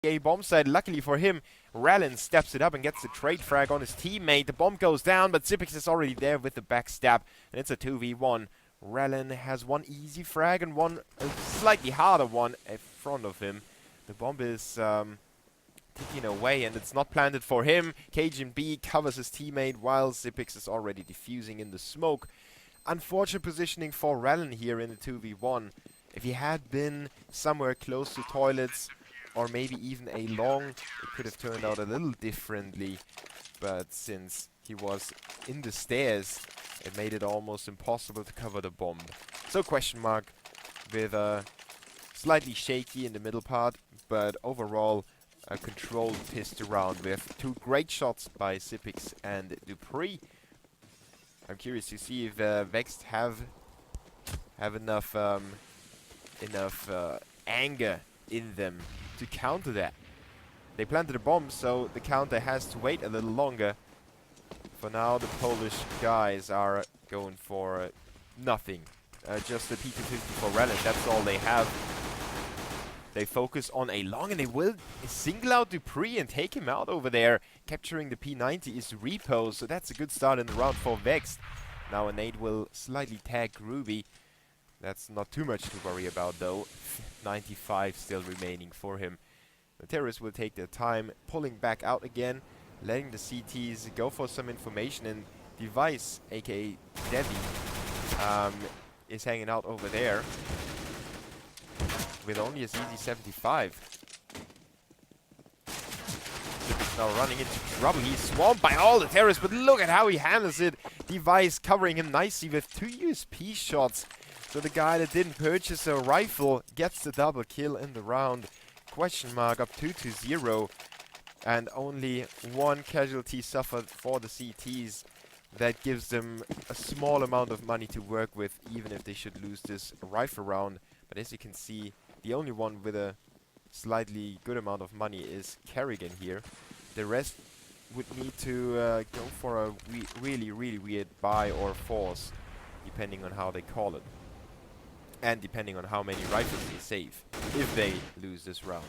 A bomb site. Luckily for him, Rallin steps it up and gets the trade frag on his teammate. The bomb goes down, but Zippix is already there with the backstab, and it's a 2v1. Rallin has one easy frag and one slightly harder one in front of him. The bomb is ticking away, and it's not planted for him. Cajun B covers his teammate while Zippix is already defusing in the smoke. Unfortunate positioning for Rallin here in the 2v1. If he had been somewhere close to toilets, or maybe even a long, it could have turned out a little differently. But since he was in the stairs, it made it almost impossible to cover the bomb. So question mark with slightly shaky in the middle part, but overall a controlled pissed around with two great shots by Zippix and Dupree. I'm curious to see if Vexed have enough anger in them to counter that. They planted a bomb, so the counter has to wait a little longer. For now, the Polish guys are going for nothing. Just a P250 for Relic, that's all they have. They focus on a long, and they will single out Dupree and take him out over there. Capturing the P90 is Repo, so that's a good start in the round for Vexed. Now a nade will slightly tag Ruby. That's not too much to worry about though. 95 still remaining for him. The terrorists will take their time, pulling back out again, letting the CTs go for some information, and Device, aka Devi, is hanging out over there with only a ZZ75. Zippix now running into trouble. He's swamped by all the terrorists, but look at how he handles it. Device covering him nicely with 2 USP shots. So the guy that didn't purchase a rifle gets the double kill in the round. Question mark up 2-0, and only one casualty suffered for the CTs. That gives them a small amount of money to work with, even if they should lose this rifle round. But as you can see, the only one with a slightly good amount of money is Kerrigan here. The rest would need to go for a really weird buy or force, depending on how they call it. And depending on how many rifles they save, if they lose this round.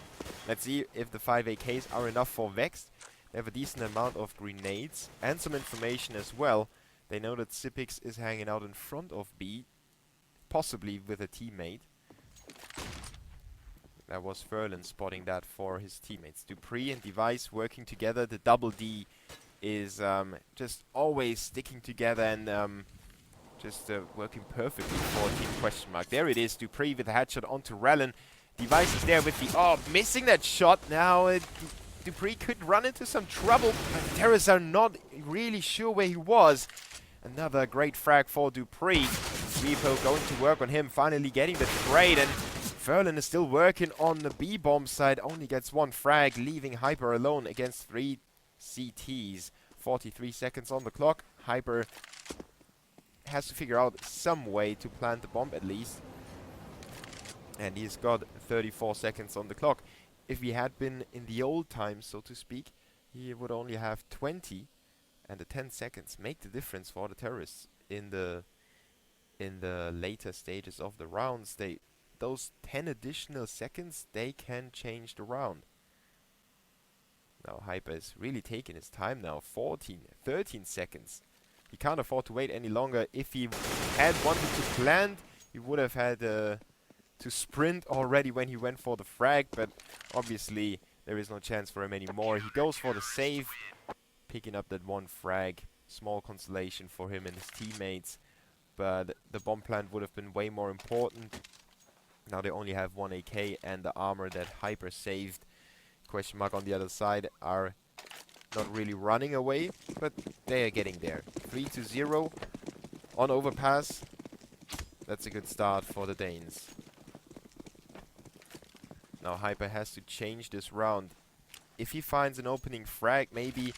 Let's see if the 5 AKs are enough for Vexed. They have a decent amount of grenades and some information as well. They know that Zippix is hanging out in front of B, possibly with a teammate. That was Ferlin spotting that for his teammates. Dupree and Device working together. The double D is just always sticking together and just working perfectly for Team Question Mark. There it is, Dupree with a headshot onto Rallin. Device is there with the... Oh, missing that shot. Now Dupree could run into some trouble. But the terrorists are not really sure where he was. Another great frag for Dupree. Repo going to work on him, finally getting the trade. And Ferlin is still working on the B-bomb side. Only gets one frag, leaving Hyper alone against 3 CTs. 43 seconds on the clock. Hyper has to figure out some way to plant the bomb at least. And he's got 34 seconds on the clock. If he had been in the old times, so to speak, he would only have 20, and the 10 seconds make the difference for the terrorists in the later stages of the rounds. Those 10 additional seconds, they can change the round. Now Hyper is really taking his time now. 13 seconds. He can't afford to wait any longer. If he had wanted to plant, he would have had to sprint already when he went for the frag, but obviously there is no chance for him anymore. He goes for the save, picking up that one frag. Small consolation for him and his teammates, but the bomb plant would have been way more important. Now they only have 1 AK and the armor that Hyper saved. Question mark on the other side are not really running away, but they are getting there. 3-0 on overpass. That's a good start for the Danes. Now Hyper has to change this round. If he finds an opening frag, maybe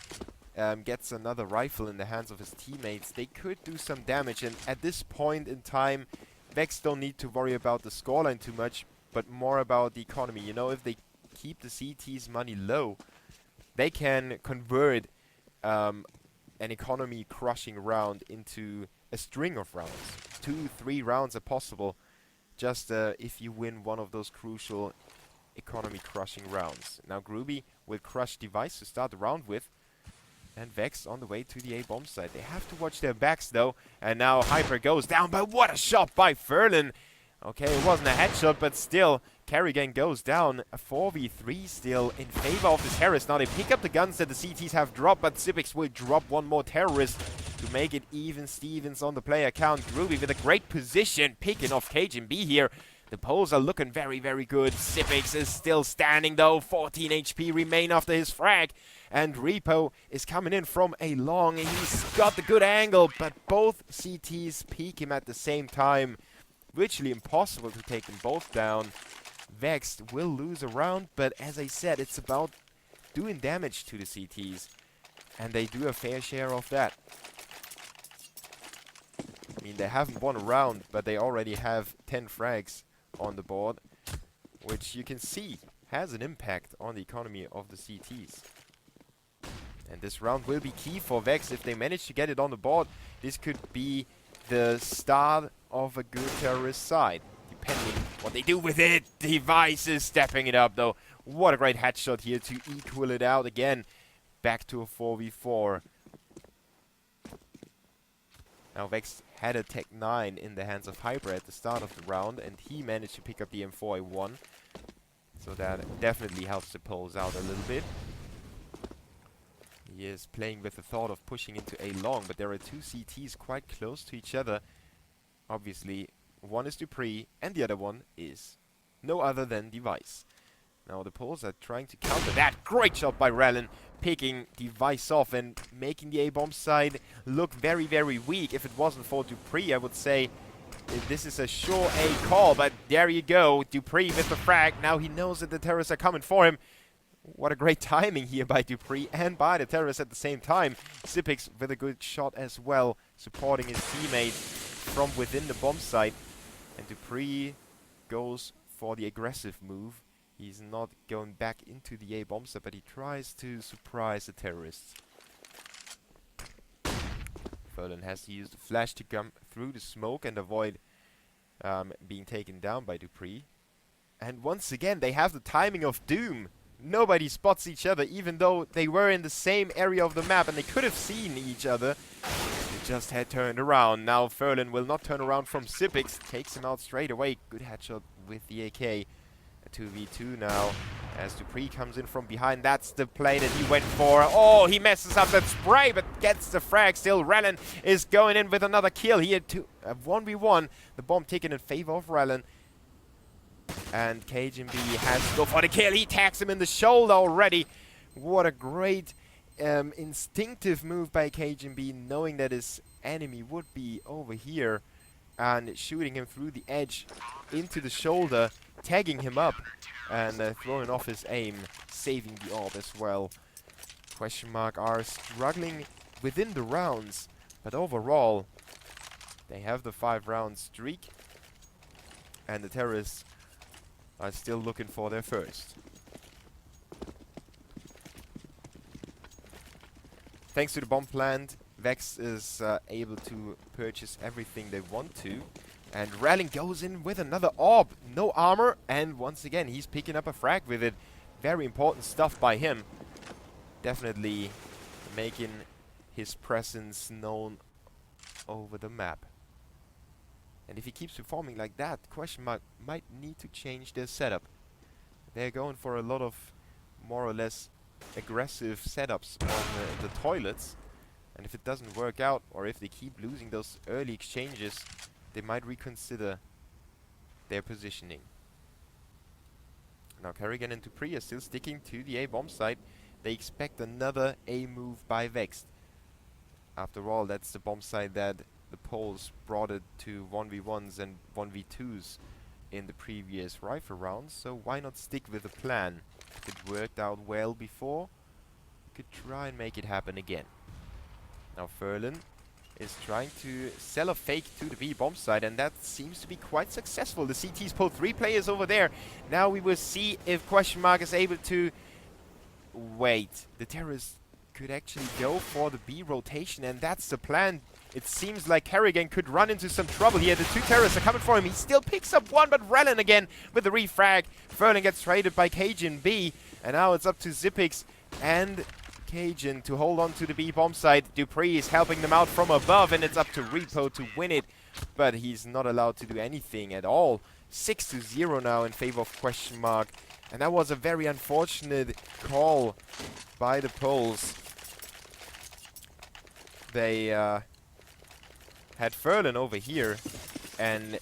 gets another rifle in the hands of his teammates, they could do some damage. And at this point in time, Vex don't need to worry about the scoreline too much, but more about the economy. You know, if they keep the CT's money low, they can convert an economy crushing round into a string of rounds. 2-3 rounds are possible, just if you win one of those crucial economy crushing rounds. Now Groovy will crush Device to start the round with. And Vex on the way to the A bomb site. They have to watch their backs though. And now Hyper goes down, but what a shot by Furlan. Okay, it wasn't a headshot, but still, Kerrigan goes down. A 4v3 still in favor of the terrorists. Now they pick up the guns that the CTs have dropped, but Sipix will drop one more terrorist to make it even Stevens on the player count. Groovy with a great position, picking off KGB here. The Poles are looking very, very good. Sipix is still standing though. 14 HP remain after his frag. And Repo is coming in from a long. He's got the good angle, but both CTs peek him at the same time. Virtually impossible to take them both down. Vexed will lose a round, but as I said, it's about doing damage to the CTs. And they do a fair share of that. I mean, they haven't won a round, but they already have 10 frags on the board, which you can see has an impact on the economy of the CTs. And this round will be key for Vex. If they manage to get it on the board, this could be the start of a good terrorist side, depending what they do with it. Device is stepping it up though. What a great headshot here to equal it out again. Back to a 4v4. Now Vex had a Tech 9 in the hands of Hyper at the start of the round, and he managed to pick up the M4A1. So that definitely helps the Poles out a little bit. He is playing with the thought of pushing into A long, but there are two CTs quite close to each other. Obviously, one is Dupree, and the other one is no other than Device. Now the Poles are trying to counter that. Great shot by Rallen, picking Device off and making the A-bomb side look very, very weak. If it wasn't for Dupree, I would say this is a sure A call, but there you go. Dupree with the frag. Now he knows that the terrorists are coming for him. What a great timing here by Dupree and by the terrorists at the same time. Sipix with a good shot as well, supporting his teammate from within the bomb site. And Dupree goes for the aggressive move. He's not going back into the A bomb site, but he tries to surprise the terrorists. Furlan has to use the flash to come through the smoke and avoid being taken down by Dupree. And once again, they have the timing of doom. Nobody spots each other, even though they were in the same area of the map and they could have seen each other. They just had turned around. Now Furlan will not turn around from Sipix. Takes him out straight away. Good headshot with the AK. A 2v2 now as Dupree comes in from behind. That's the play that he went for. Oh, he messes up that spray, but gets the frag still. Rallen is going in with another kill here to 1v1. The bomb taken in favor of Rallen. And KGB has to go for the kill. He tags him in the shoulder already. What a great instinctive move by KGB, knowing that his enemy would be over here and shooting him through the edge into the shoulder, tagging him up and throwing off his aim, saving the orb as well. Question mark are struggling within the rounds, but overall they have the 5-round streak and the terrorists are still looking for their first. Thanks to the bomb plant, Vex is able to purchase everything they want to. And Ralling goes in with another orb. No armor, and once again, he's picking up a frag with it. Very important stuff by him. Definitely making his presence known over the map. And if he keeps performing like that, question mark might need to change their setup. They're going for a lot of more or less aggressive setups on the toilets. And if it doesn't work out, or if they keep losing those early exchanges, they might reconsider their positioning. Now Kerrigan and Dupree are still sticking to the A bomb site. They expect another A move by Vexed. After all, that's the bomb site that the Poles brought it to 1v1s and 1v2s in the previous rifle rounds, so why not stick with the plan? If it worked out well before, you could try and make it happen again. Now Furlan is trying to sell a fake to the B bomb site, and that seems to be quite successful. The CT's pulled 3 players over there. Now we will see if question mark is able to wait. The terrorists could actually go for the B rotation, and that's the plan. It seems like Kerrigan could run into some trouble here. The two terrorists are coming for him. He still picks up one, but Relin again with the refrag. Furlan gets traded by Cajun B. And now it's up to Zippix and Cajun to hold on to the B bomb site. Dupree is helping them out from above, and it's up to Repo to win it. But he's not allowed to do anything at all. 6-0 now in favor of Question Mark. And that was a very unfortunate call by the Poles. They had Furlan over here, and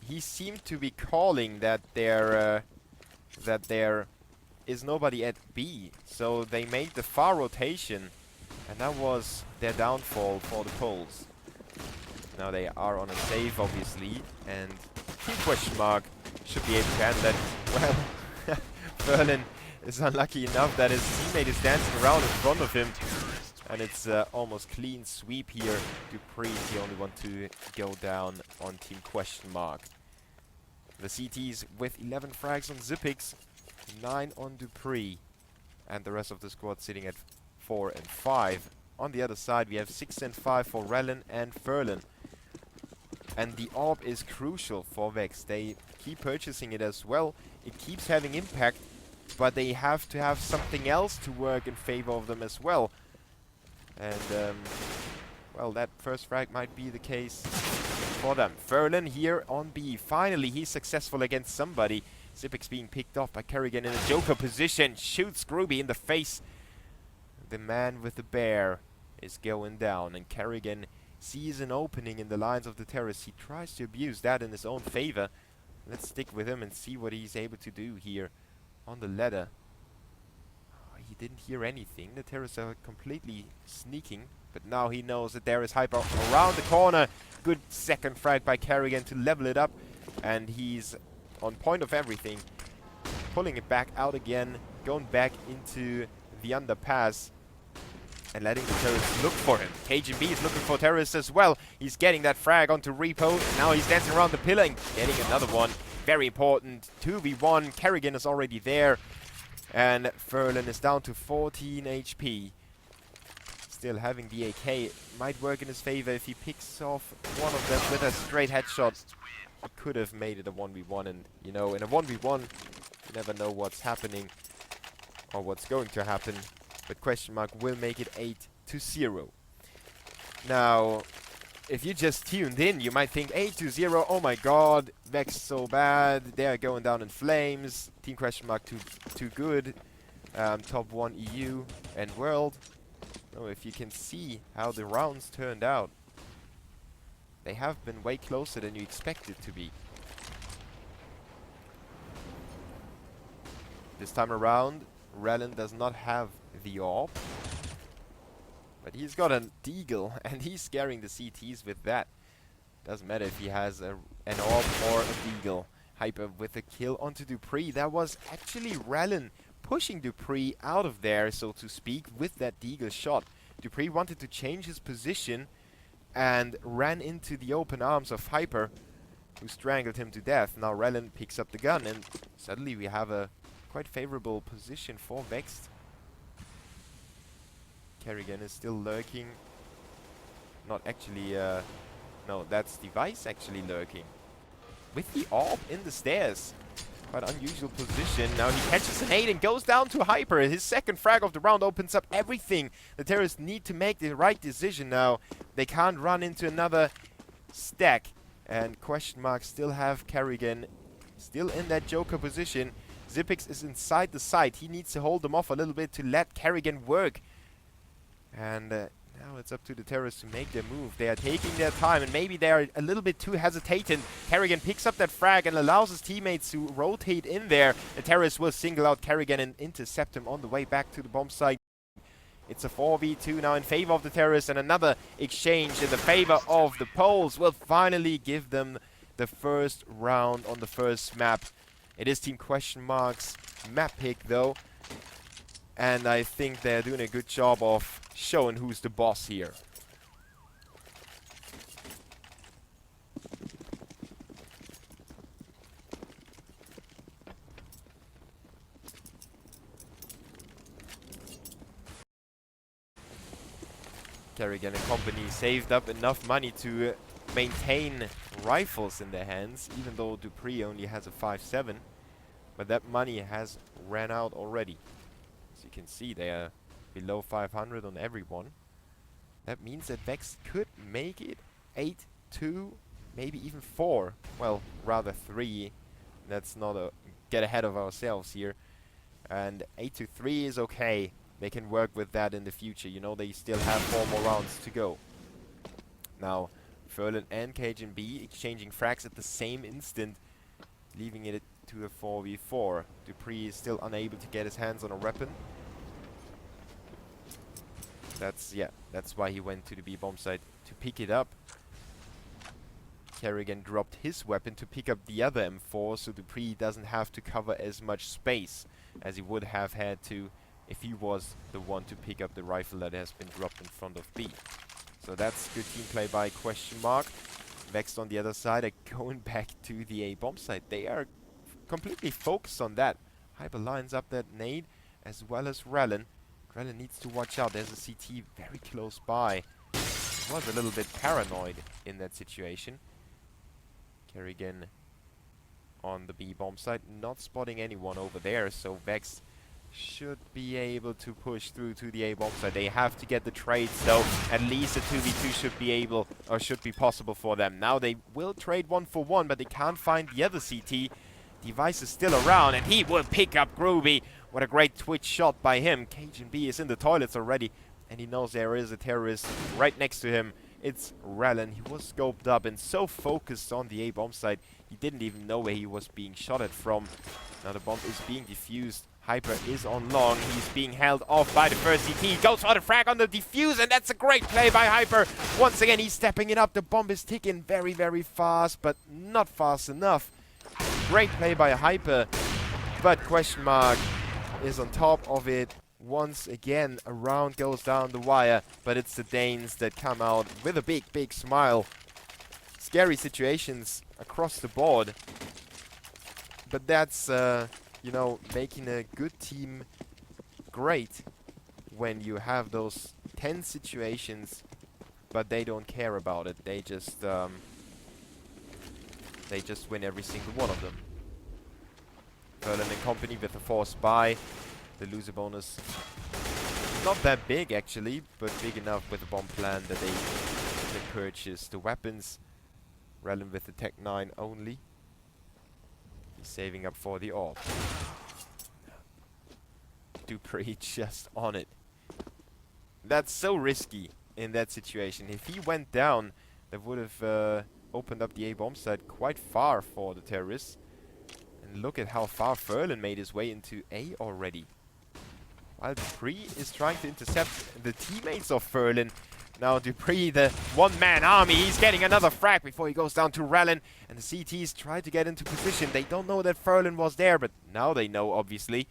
he seemed to be calling that there is nobody at B. So they made the far rotation, and that was their downfall for the Poles. Now they are on a save, obviously, and Team Question Mark should be able to handle that. Well, Furlan is unlucky enough that his teammate is dancing around in front of him. And it's almost clean sweep here. Dupree is the only one to go down on Team Question Mark. The CTs with 11 frags on Zippix, 9 on Dupree. And the rest of the squad sitting at 4 and 5. On the other side we have 6 and 5 for Relin and Furlan. And the AWP is crucial for Vex. They keep purchasing it as well. It keeps having impact, but they have to have something else to work in favor of them as well. And, well, that first frag might be the case for them. Furlan here on B. Finally, he's successful against somebody. Zippix being picked off by Kerrigan in a Joker position. Shoots Groovy in the face. The man with the bear is going down. And Kerrigan sees an opening in the lines of the terrorists. He tries to abuse that in his own favor. Let's stick with him and see what he's able to do here on the ladder. He didn't hear anything. The terrorists are completely sneaking, but now he knows that there is Hyper around the corner. Good second frag by Kerrigan to level it up, and he's on point of everything. Pulling it back out again, going back into the underpass and letting the terrorists look for him. KGB is looking for terrorists as well. He's getting that frag onto Repo. Now he's dancing around the pillar and getting another one. Very important. 2v1. Kerrigan is already there. And Furlan is down to 14 HP. Still having the AK. Might work in his favor if he picks off one of them with a straight headshot. He could have made it a 1v1, and you know, in a 1v1 you never know what's happening or what's going to happen. But Question Mark will make it 8-0. Now, if you just tuned in, you might think 8-0, oh my god, Vex so bad, they're going down in flames, Team Question Mark too good, top 1 EU and world. Oh, if you can see how the rounds turned out, they have been way closer than you expected to be. This time around, Relin does not have the AWP. But he's got an Deagle, and he's scaring the CTs with that. Doesn't matter if he has an AWP or a Deagle. Hyper with a kill onto Dupree. That was actually Relin pushing Dupree out of there, so to speak, with that Deagle shot. Dupree wanted to change his position and ran into the open arms of Hyper, who strangled him to death. Now Relin picks up the gun, and suddenly we have a quite favorable position for Vexed. Kerrigan is still lurking. Not actually, no, that's Device actually lurking. With the AWP in the stairs. Quite unusual position. Now he catches an 8 and goes down to Hyper. His second frag of the round opens up everything. The terrorists need to make the right decision now. They can't run into another stack. And Question Mark still have Kerrigan still in that Joker position. Zippix is inside the site. He needs to hold them off a little bit to let Kerrigan work. And now it's up to the terrorists to make their move. They are taking their time, and maybe they are a little bit too hesitant. Kerrigan picks up that frag and allows his teammates to rotate in there. The terrorists will single out Kerrigan and intercept him on the way back to the bomb site. It's a 4v2 now in favor of the terrorists, and another exchange in the favor of the Poles will finally give them the first round on the first map. It is Team Question Mark's map pick, though. And I think they're doing a good job of showing who's the boss here. Kerrigan and company saved up enough money to maintain rifles in their hands, even though Dupree only has a 5.7. But that money has ran out already. As you can see, they are below 500 on everyone. That means that Vex could make it 8-2, maybe even 4. Well, rather 3. Let's not get ahead of ourselves here. And 8-3 is okay. They can work with that in the future. You know, they still have 4 more rounds to go. Now, Furlan and KGB exchanging frags at the same instant, leaving it to a 4v4. Dupree is still unable to get his hands on a weapon. That's why he went to the B-bomb site to pick it up. Kerrigan dropped his weapon to pick up the other M4, so Dupree doesn't have to cover as much space as he would have had to if he was the one to pick up the rifle that has been dropped in front of B. So that's good team play by Question Mark. Vexed on the other side are going back to the A-bomb site. They are completely focused on that. Hyper lines up that nade as well as Rellen. Rellen needs to watch out. There's a CT very close by. He was a little bit paranoid in that situation. Kerrigan on the B-bomb site, not spotting anyone over there, so Vex should be able to push through to the A-bomb site. They have to get the trades, so at least a 2v2 should be able, or should be possible for them. Now they will trade 1-for-1, but they can't find the other CT. Device is still around, and he will pick up Groovy. What a great twitch shot by him. Cajun B is in the toilets already, and he knows there is a terrorist right next to him. It's Rellen. He was scoped up and so focused on the A-bomb site, he didn't even know where he was being shot at from. Now the bomb is being defused. Hyper is on long. He's being held off by the first CT. He goes for the frag on the defuse, and that's a great play by Hyper. Once again, he's stepping it up. The bomb is ticking very, very fast, but not fast enough. Great play by Hyper, but Question Mark is on top of it. Once again, a round goes down the wire, but it's the Danes that come out with a big, big smile. Scary situations across the board, but that's, you know, making a good team great when you have those tense situations, but they don't care about it. They just win every single one of them. Furlan and company with a forced buy. The loser bonus not that big actually, but big enough with the bomb plan that they can purchase the weapons. Rellen with the Tech 9 only. He's saving up for the AWP. Dupree just on it. That's so risky in that situation. If he went down, that would have opened up the A-bomb site quite far for the terrorists. And look at how far Furlan made his way into A already. While Dupree is trying to intercept the teammates of Furlan. Now Dupree, the one-man army, he's getting another frag before he goes down to Rellen. And the CTs try to get into position. They don't know that Furlan was there, but now they know, obviously.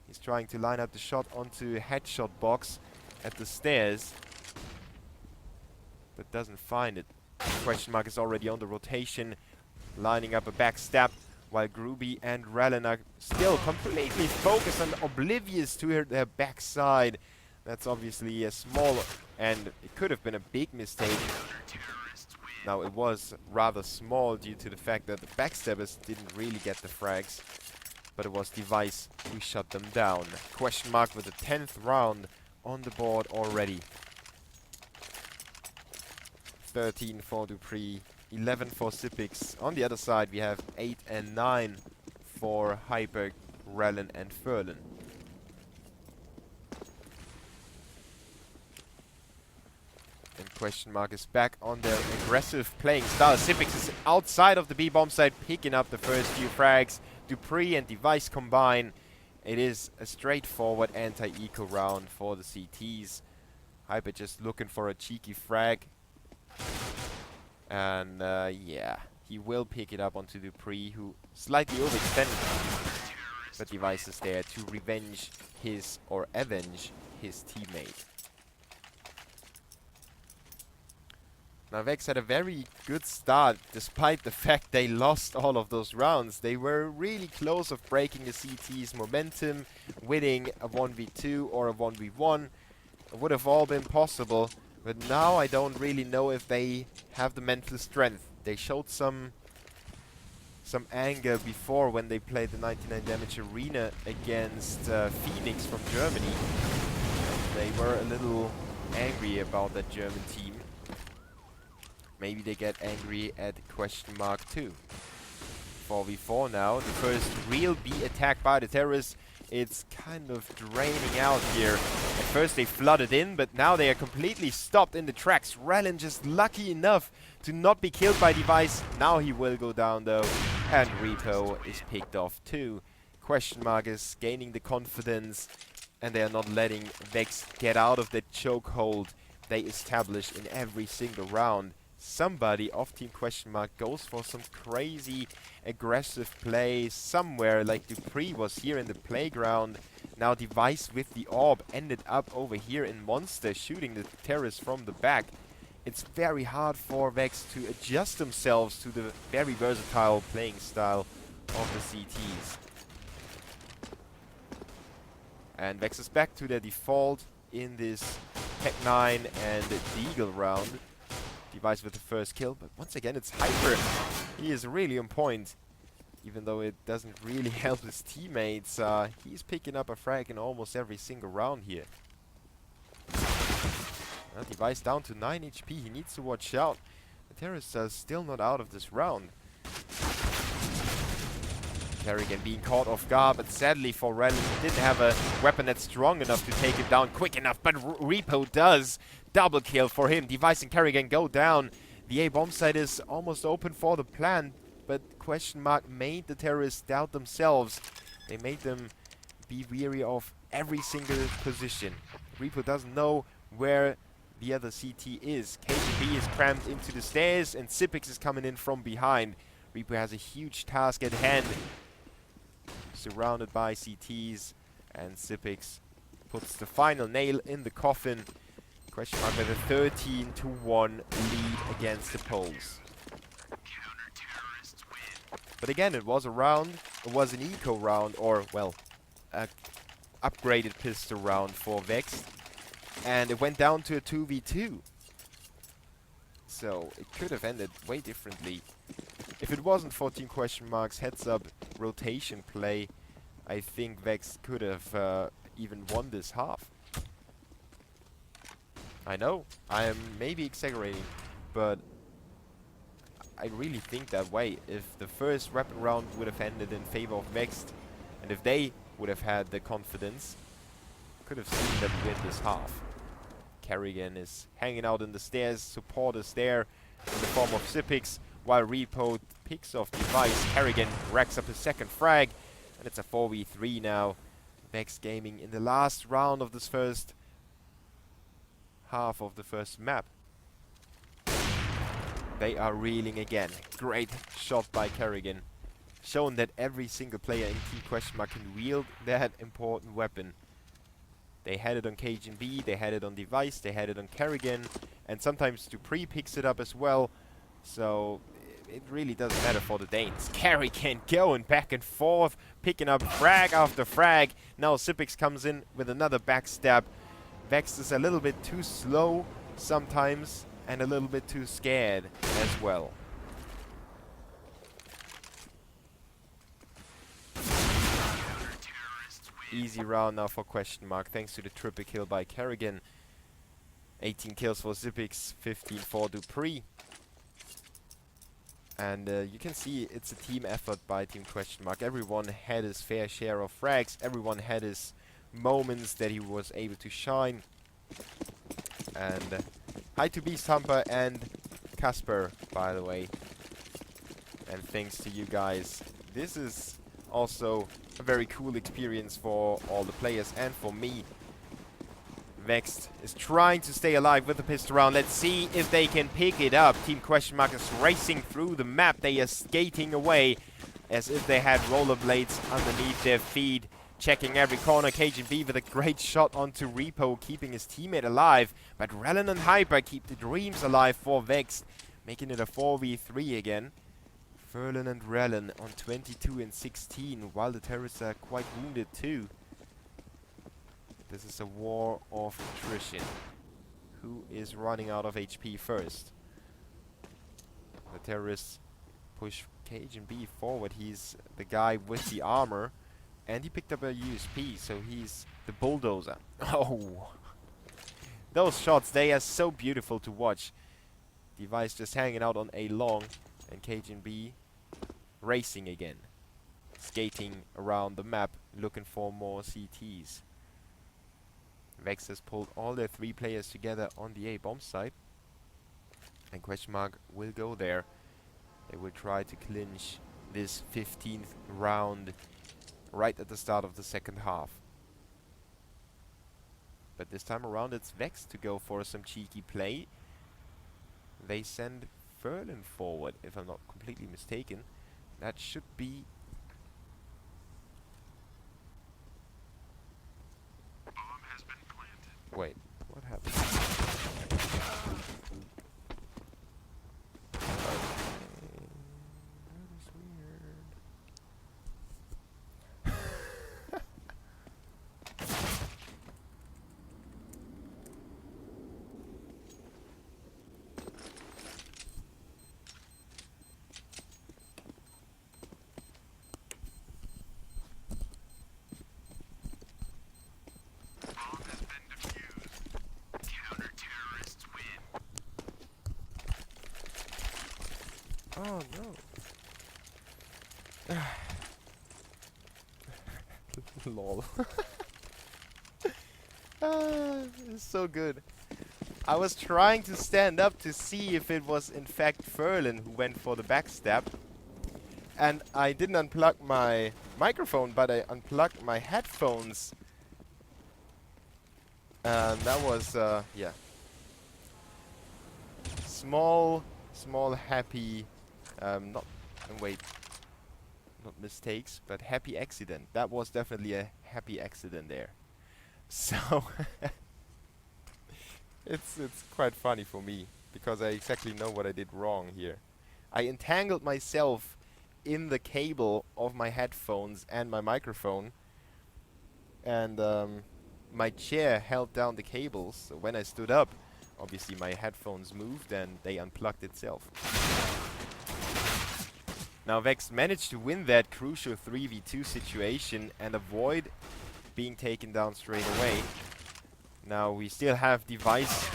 He's trying to line up the shot onto a headshot box at the stairs, but doesn't find it. Question Mark is already on the rotation, lining up a backstab, while Groovy and Rellen are still completely focused and oblivious to their backside. That's obviously a small, and it could have been a big mistake. Now it was rather small due to the fact that the backstabbers didn't really get the frags, but it was Device who shut them down. Question Mark with the 10th round on the board already. 13 for Dupree, 11 for Sipix. On the other side we have 8 and 9 for Hyper, Rellen and Furlan. And Question Mark is back on their aggressive playing style. Sipix is outside of the B-bomb site, picking up the first few frags. Dupree and Device combine. It is a straightforward anti-eco round for the CTs. Hyper just looking for a cheeky frag. And yeah, he will pick it up onto Dupree, who slightly overextended. But Device is there to revenge his, or avenge his teammate. Now Vex had a very good start, despite the fact they lost all of those rounds. They were really close of breaking the CT's momentum, winning a 1v2 or a 1v1. It would have all been possible, But now I don't really know if they have the mental strength. They showed some anger before when they played the 99 Damage Arena against Phoenix from Germany. They were a little angry about that German team. Maybe they get angry at question mark too. 4v4 now. The first real B attack by the terrorists. It's kind of draining out here. At first they flooded in, but now they are completely stopped in the tracks. Rellin just lucky enough to not be killed by Device. Now he will go down though. And Repo is picked off too. Question mark is gaining the confidence, and they are not letting Vex get out of the chokehold they established in every single round. Somebody off team question mark goes for some crazy aggressive play somewhere, like Dupree was here in the playground. Now Device with the orb ended up over here in Monster, shooting the terrorists from the back. It's very hard for Vex to adjust themselves to the very versatile playing style of the CTs. And Vex is back to their default in this Tech 9 and Deagle round. Device with the first kill, but once again it's Hyper. He is really on point, even though it doesn't really help his teammates. He's picking up a frag in almost every single round here. Device down to 9 HP, he needs to watch out. The terrorists are still not out of this round. Kerrigan being caught off guard, but sadly for Rellin, he didn't have a weapon that's strong enough to take him down quick enough, but Repo does. Double kill for him. Device and Kerrigan go down. The A bomb site is almost open for the plant, but question mark made the terrorists doubt themselves. They made them be weary of every single position. Repo doesn't know where the other CT is. KGB is crammed into the stairs, and Sipix is coming in from behind. Repo has a huge task at hand. Surrounded by CTs, and Sipix puts the final nail in the coffin. Question mark with a 13-1 lead against the Poles. But again, it was a round. It was an eco round, or well, a upgraded pistol round for Vex, and it went down to a 2v2. So it could have ended way differently. If it wasn't 14 question marks heads up rotation play, I think Vex could have even won this half. I know, I am maybe exaggerating, but I really think that way. If the first rapid round would have ended in favor of Vex, and if they would have had the confidence, could have seen them win this half. Kerrigan is hanging out in the stairs, support is there in the form of Sipix, while Repo picks off Device. Kerrigan racks up his second frag, and it's a 4v3 now. Vex Gaming in the last round of this first half of the first map. They are reeling again. Great shot by Kerrigan. Shown that every single player in Team Question Mark can wield that important weapon. They had it on KGB, they had it on Device, they had it on Kerrigan, and sometimes Dupree picks it up as well. So it really doesn't matter for the Danes. Kerrigan going back and forth, picking up frag after frag. Now Sipix comes in with another backstab. Vex is a little bit too slow sometimes, and a little bit too scared as well. Easy round now for question mark, thanks to the triple kill by Kerrigan. 18 kills for Sipix, 15 for Dupree. And you can see it's a team effort by Team Question Mark. Everyone had his fair share of frags. Everyone had his moments that he was able to shine. And hi to Beast Humper and Casper, by the way. And thanks to you guys. This is also a very cool experience for all the players and for me. Vexed is trying to stay alive with the pistol round. Let's see if they can pick it up. Team Question Mark is racing through the map. They are skating away as if they had rollerblades underneath their feet. Checking every corner. KGB with a great shot onto Repo, keeping his teammate alive. But Rellin and Hyper keep the dreams alive for Vexed, making it a 4v3 again. Ferlin and Rellin on 22 and 16, while the terrorists are quite wounded too. This is a war of attrition. who is running out of HP first. The terrorists push Cajun B forward. He's the guy with the armor. And he picked up a USP, so he's the bulldozer. Oh! Those shots, they are so beautiful to watch. Device just hanging out on A long. And Cajun B racing again. Skating around the map, looking for more CTs. Vex has pulled all their 3 players together on the A bomb site. And question mark will go there. They will try to clinch this 15th round right at the start of the second half. But this time around it's Vex to go for some cheeky play. They send Ferlin forward, if I'm not completely mistaken. That should be... Bomb has been planted. Wait, what happened? Oh no. Lol. It's so good. I was trying to stand up to see if it was in fact Ferlin who went for the backstab. And I didn't unplug my microphone, but I unplugged my headphones. And that was, yeah. Small happy, not mistakes, but happy accident. That was definitely a happy accident there. So, it's quite funny for me, because I exactly know what I did wrong here. I entangled myself in the cable of my headphones and my microphone, and my chair held down the cables, so when I stood up, obviously my headphones moved and they unplugged itself. Now Vex managed to win that crucial 3v2 situation and avoid being taken down straight away. Now we still have Device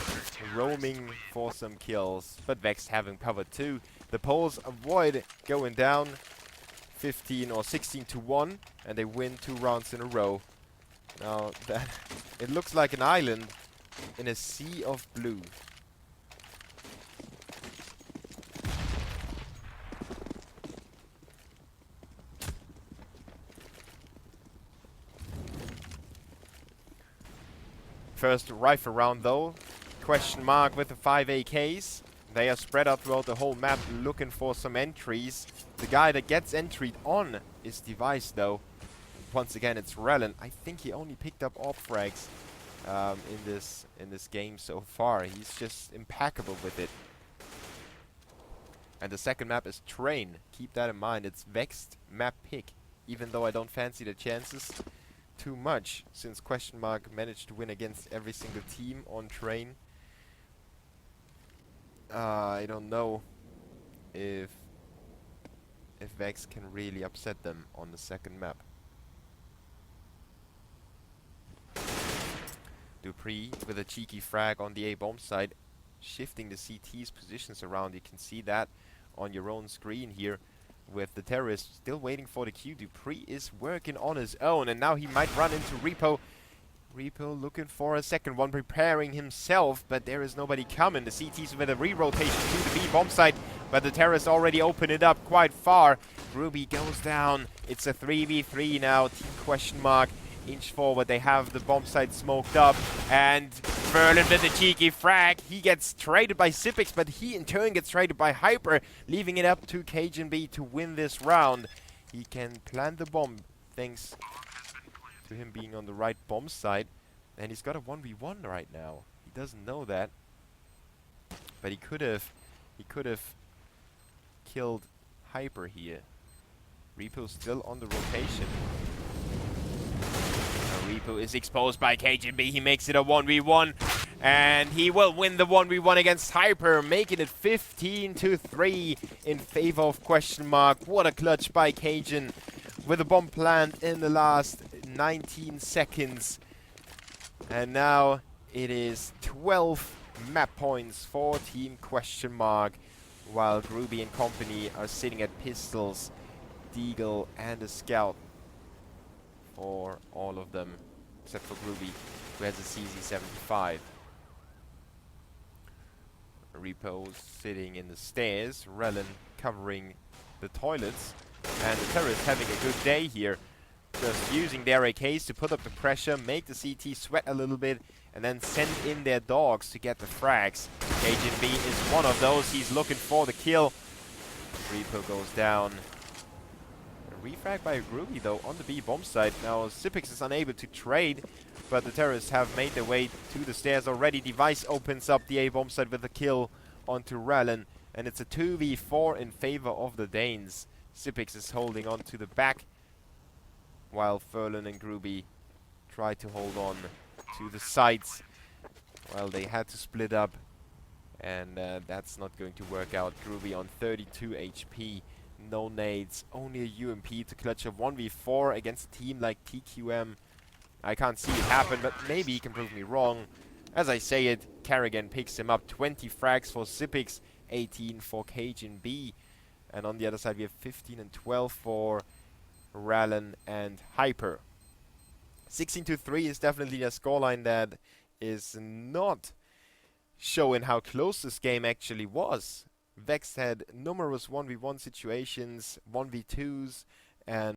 roaming for some kills, but Vex having cover too. The Poles avoid going down 15 or 16 to 1 and they win 2 rounds in a row. Now that it looks like an island in a sea of blue. First rifle round though. Question mark with the 5 AKs. They are spread out throughout the whole map looking for some entries. The guy that gets entried on is Device though. Once again it's Relin. I think he only picked up AWP frags in this game so far. He's just impeccable with it. And the second map is Train. Keep that in mind. It's Vexed map pick. Even though I don't fancy the chances too much, since question mark managed to win against every single team on Train. I don't know if Vex can really upset them on the second map. Dupree with a cheeky frag on the A bomb side, shifting the CT's positions around. You can see that on your own screen here, with the terrorist still waiting for the Q. Dupree is working on his own, and now he might run into Repo. Repo looking for a second one, preparing himself, but there is nobody coming. The CT's with a re-rotation to the B bomb site, but the terrorists already opened it up quite far. Ruby goes down. It's a 3v3 now. Team question mark inch forward. They have the bomb site smoked up, and Ferlin with the cheeky frag. He gets traded by Sipix, but he in turn gets traded by Hyper, leaving it up to Cajun B to win this round. He can plant the bomb thanks to him being on the right bomb site, and he's got a 1v1 right now. He doesn't know that, but he could have killed Hyper here. Repo's still on the rotation. Repo is exposed by Cajun B. He makes it a 1v1. And he will win the 1v1 against Hyper, making it 15-3 in favor of Question Mark. What a clutch by Cajun with a bomb plant in the last 19 seconds. And now it is 12 map points for Team Question Mark, while Groovy and company are sitting at pistols, Deagle and a scout for all of them, except for Groovy, who has a CZ75. Repo's sitting in the stairs, Relin covering the toilets, and the terrorists having a good day here. Just using their AKs to put up the pressure, make the CT sweat a little bit, and then send in their dogs to get the frags. Agent B is one of those. He's looking for the kill. Repo goes down. A refrag by Groovy though on the B bomb site. Now Sipix is unable to trade, but the terrorists have made their way to the stairs already. Device opens up the A bomb site with a kill onto Rallen, and it's a 2v4 in favor of the Danes. Sipix is holding on to the back, while Furlan and Groovy try to hold on to the sides. Well, they had to split up, and that's not going to work out. Groovy on 32 HP, no nades, only a UMP to clutch a 1v4 against a team like TQM. I can't see it happen, but maybe he can prove me wrong. As I say it, Carrigan picks him up. 20 frags for Sipix, 18 for Cajun B. And on the other side, we have 15 and 12 for Rallen and Hyper. 16-3 is definitely a scoreline that is not showing how close this game actually was. Vexed had numerous 1v1 situations, 1v2s, and